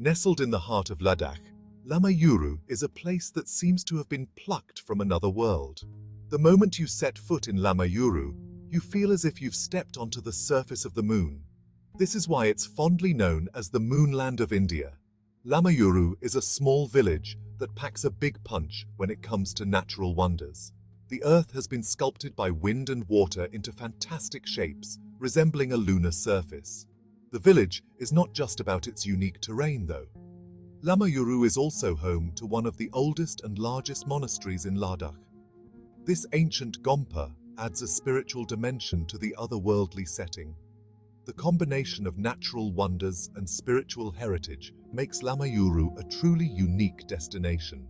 Nestled in the heart of Ladakh, Lamayuru is a place that seems to have been plucked from another world. The moment you set foot in Lamayuru, you feel as if you've stepped onto the surface of the moon. This is why it's fondly known as the Moonland of India. Lamayuru is a small village that packs a big punch when it comes to natural wonders. The earth has been sculpted by wind and water into fantastic shapes, resembling a lunar surface. The village is not just about its unique terrain, though. Lamayuru is also home to one of the oldest and largest monasteries in Ladakh. This ancient gompa adds a spiritual dimension to the otherworldly setting. The combination of natural wonders and spiritual heritage makes Lamayuru a truly unique destination.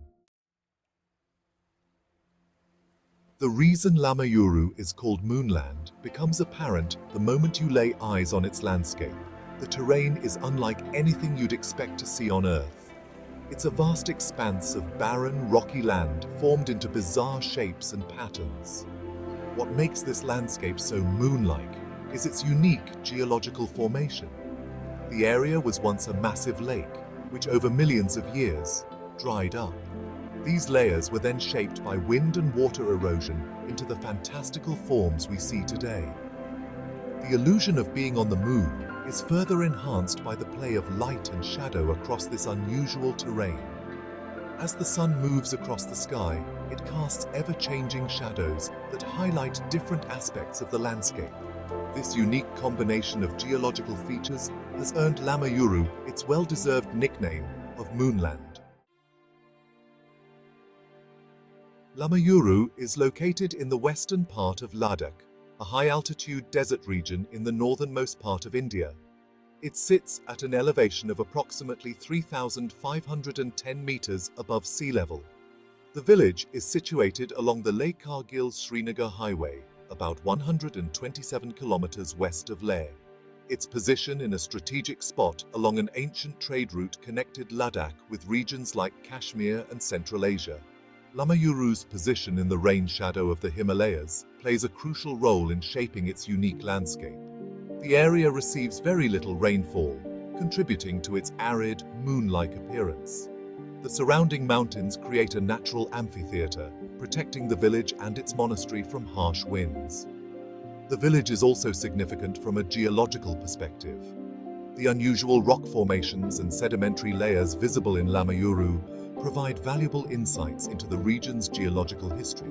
The reason Lamayuru is called Moonland becomes apparent the moment you lay eyes on its landscape. The terrain is unlike anything you'd expect to see on Earth. It's a vast expanse of barren, rocky land formed into bizarre shapes and patterns. What makes this landscape so moon-like is its unique geological formation. The area was once a massive lake, which over millions of years dried up. These layers were then shaped by wind and water erosion into the fantastical forms we see today. The illusion of being on the moon is further enhanced by the play of light and shadow across this unusual terrain. As the sun moves across the sky, it casts ever-changing shadows that highlight different aspects of the landscape. This unique combination of geological features has earned Lamayuru its well-deserved nickname of Moonland. Lamayuru is located in the western part of Ladakh, a high-altitude desert region in the northernmost part of India. It sits at an elevation of approximately 3,510 meters above sea level. The village is situated along the Leh Kargil-Srinagar highway, about 127 kilometers west of Leh. Its position in a strategic spot along an ancient trade route connected Ladakh with regions like Kashmir and Central Asia. Lamayuru's position in the rain shadow of the Himalayas plays a crucial role in shaping its unique landscape. The area receives very little rainfall, contributing to its arid, moon-like appearance. The surrounding mountains create a natural amphitheater, protecting the village and its monastery from harsh winds. The village is also significant from a geological perspective. The unusual rock formations and sedimentary layers visible in Lamayuru provide valuable insights into the region's geological history.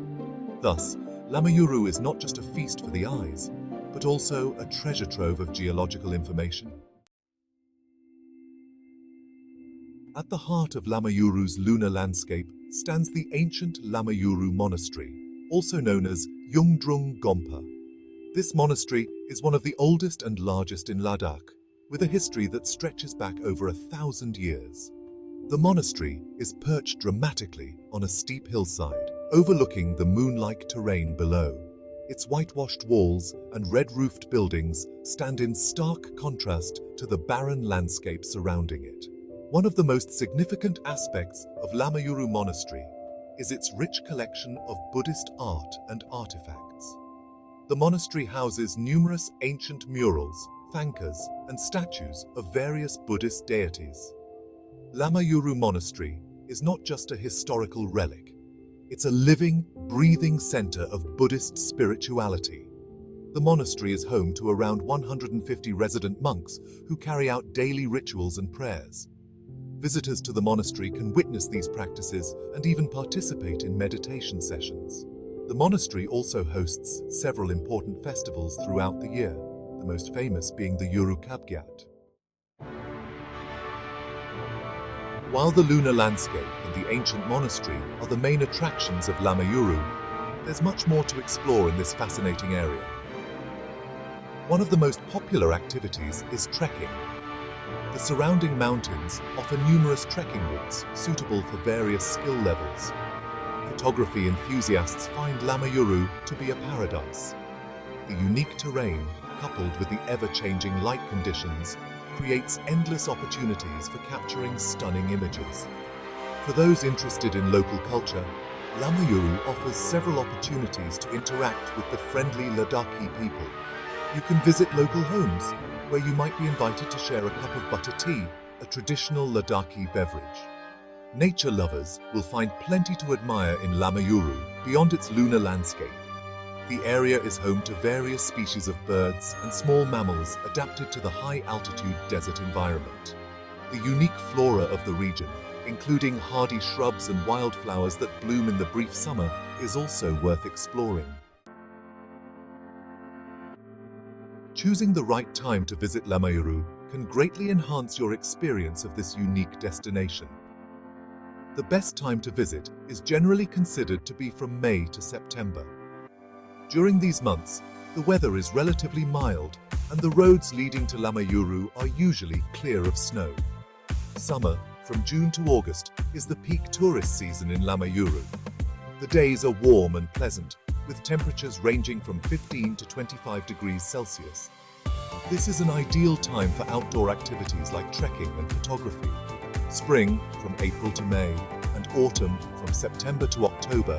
Thus, Lamayuru is not just a feast for the eyes, but also a treasure trove of geological information. At the heart of Lamayuru's lunar landscape stands the ancient Lamayuru Monastery, also known as Yungdrung Gompa. This monastery is one of the oldest and largest in Ladakh, with a history that stretches back over 1,000 years. The monastery is perched dramatically on a steep hillside, overlooking the moon-like terrain below. Its whitewashed walls and red-roofed buildings stand in stark contrast to the barren landscape surrounding it. One of the most significant aspects of Lamayuru Monastery is its rich collection of Buddhist art and artifacts. The monastery houses numerous ancient murals, thankas, and statues of various Buddhist deities. Lamayuru Monastery is not just a historical relic. It's a living, breathing center of Buddhist spirituality. The monastery is home to around 150 resident monks who carry out daily rituals and prayers. Visitors to the monastery can witness these practices and even participate in meditation sessions. The monastery also hosts several important festivals throughout the year, the most famous being the Uru Kabgyat. While the lunar landscape and the ancient monastery are the main attractions of Lamayuru, there's much more to explore in this fascinating area. One of the most popular activities is trekking. The surrounding mountains offer numerous trekking routes suitable for various skill levels. Photography enthusiasts find Lamayuru to be a paradise. The unique terrain, coupled with the ever-changing light conditions, creates endless opportunities for capturing stunning images. For those interested in local culture, Lamayuru offers several opportunities to interact with the friendly Ladakhi people. You can visit local homes, where you might be invited to share a cup of butter tea a traditional Ladakhi beverage. Nature lovers will find plenty to admire in Lamayuru beyond its lunar landscape. The area is home to various species of birds and small mammals adapted to the high-altitude desert environment. The unique flora of the region, including hardy shrubs and wildflowers that bloom in the brief summer, is also worth exploring. Choosing the right time to visit Lamayuru can greatly enhance your experience of this unique destination. The best time to visit is generally considered to be from May to September. During these months, the weather is relatively mild and the roads leading to Lamayuru are usually clear of snow. Summer, from June to August, is the peak tourist season in Lamayuru. The days are warm and pleasant, with temperatures ranging from 15 to 25 degrees Celsius. This is an ideal time for outdoor activities like trekking and photography. Spring, from April to May, and autumn, from September to October,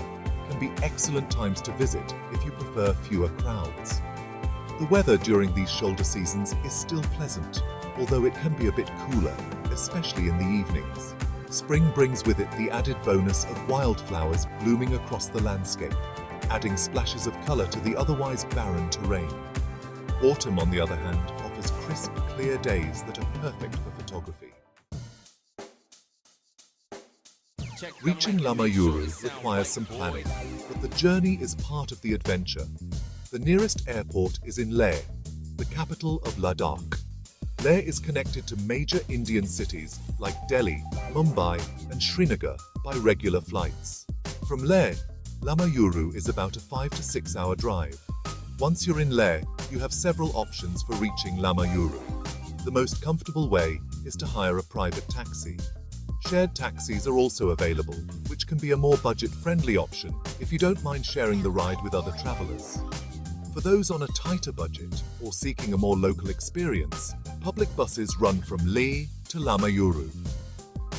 can be excellent times to visit if you prefer fewer crowds. The weather during these shoulder seasons is still pleasant, although it can be a bit cooler, especially in the evenings. Spring brings with it the added bonus of wildflowers blooming across the landscape, adding splashes of color to the otherwise barren terrain. Autumn, on the other hand, offers crisp, clear days that are perfect for photography. Reaching Lamayuru requires some planning, but the journey is part of the adventure. The nearest airport is in Leh, the capital of Ladakh. Leh is connected to major Indian cities like Delhi, Mumbai, and Srinagar by regular flights. From Leh, Lamayuru is about a 5 to 6 hour drive. Once you're in Leh, you have several options for reaching Lamayuru. The most comfortable way is to hire a private taxi. Shared taxis are also available, which can be a more budget-friendly option if you don't mind sharing the ride with other travelers. For those on a tighter budget or seeking a more local experience, public buses run from Leh to Lamayuru.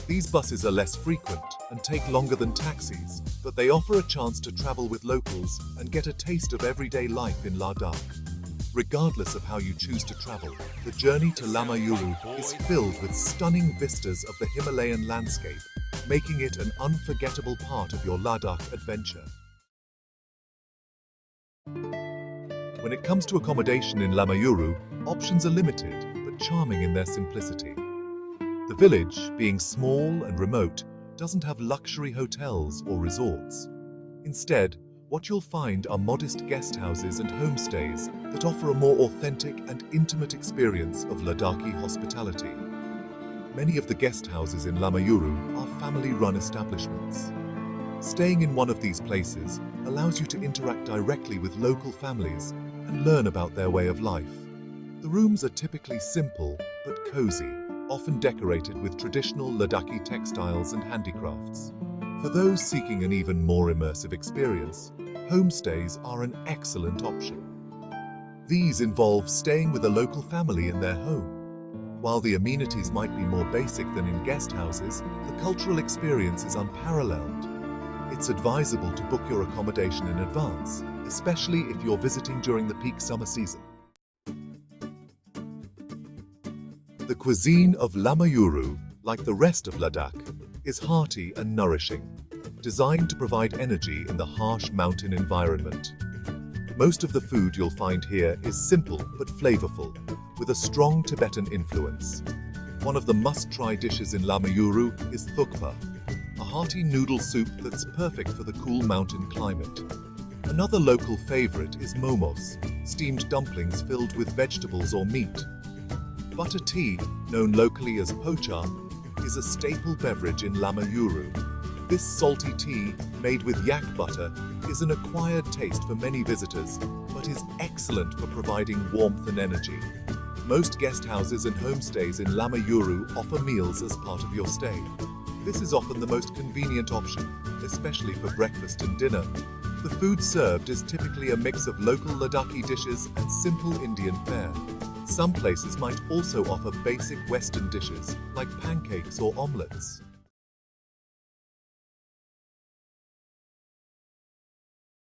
These buses are less frequent and take longer than taxis, but they offer a chance to travel with locals and get a taste of everyday life in Ladakh. Regardless of how you choose to travel, the journey to Lamayuru is filled with stunning vistas of the Himalayan landscape, making it an unforgettable part of your Ladakh adventure. When it comes to accommodation in Lamayuru, options are limited, but charming in their simplicity. The village, being small and remote, doesn't have luxury hotels or resorts. Instead, what you'll find are modest guest houses and homestays that offer a more authentic and intimate experience of Ladakhi hospitality. Many of the guest houses in Lamayuru are family-run establishments. Staying in one of these places allows you to interact directly with local families and learn about their way of life. The rooms are typically simple but cozy, often decorated with traditional Ladakhi textiles and handicrafts. For those seeking an even more immersive experience, homestays are an excellent option. These involve staying with a local family in their home. While the amenities might be more basic than in guest houses, the cultural experience is unparalleled. It's advisable to book your accommodation in advance, especially if you're visiting during the peak summer season. The cuisine of Lamayuru, like the rest of Ladakh, is hearty and nourishing, designed to provide energy in the harsh mountain environment. Most of the food you'll find here is simple but flavorful, with a strong Tibetan influence. One of the must-try dishes in Lamayuru is thukpa, a hearty noodle soup that's perfect for the cool mountain climate. Another local favorite is momos, steamed dumplings filled with vegetables or meat. Butter tea, known locally as pocha, is a staple beverage in Lamayuru. This salty tea, made with yak butter, is an acquired taste for many visitors, but is excellent for providing warmth and energy. Most guest houses and homestays in Lamayuru offer meals as part of your stay. This is often the most convenient option, especially for breakfast and dinner. The food served is typically a mix of local Ladakhi dishes and simple Indian fare. Some places might also offer basic Western dishes, like pancakes or omelets.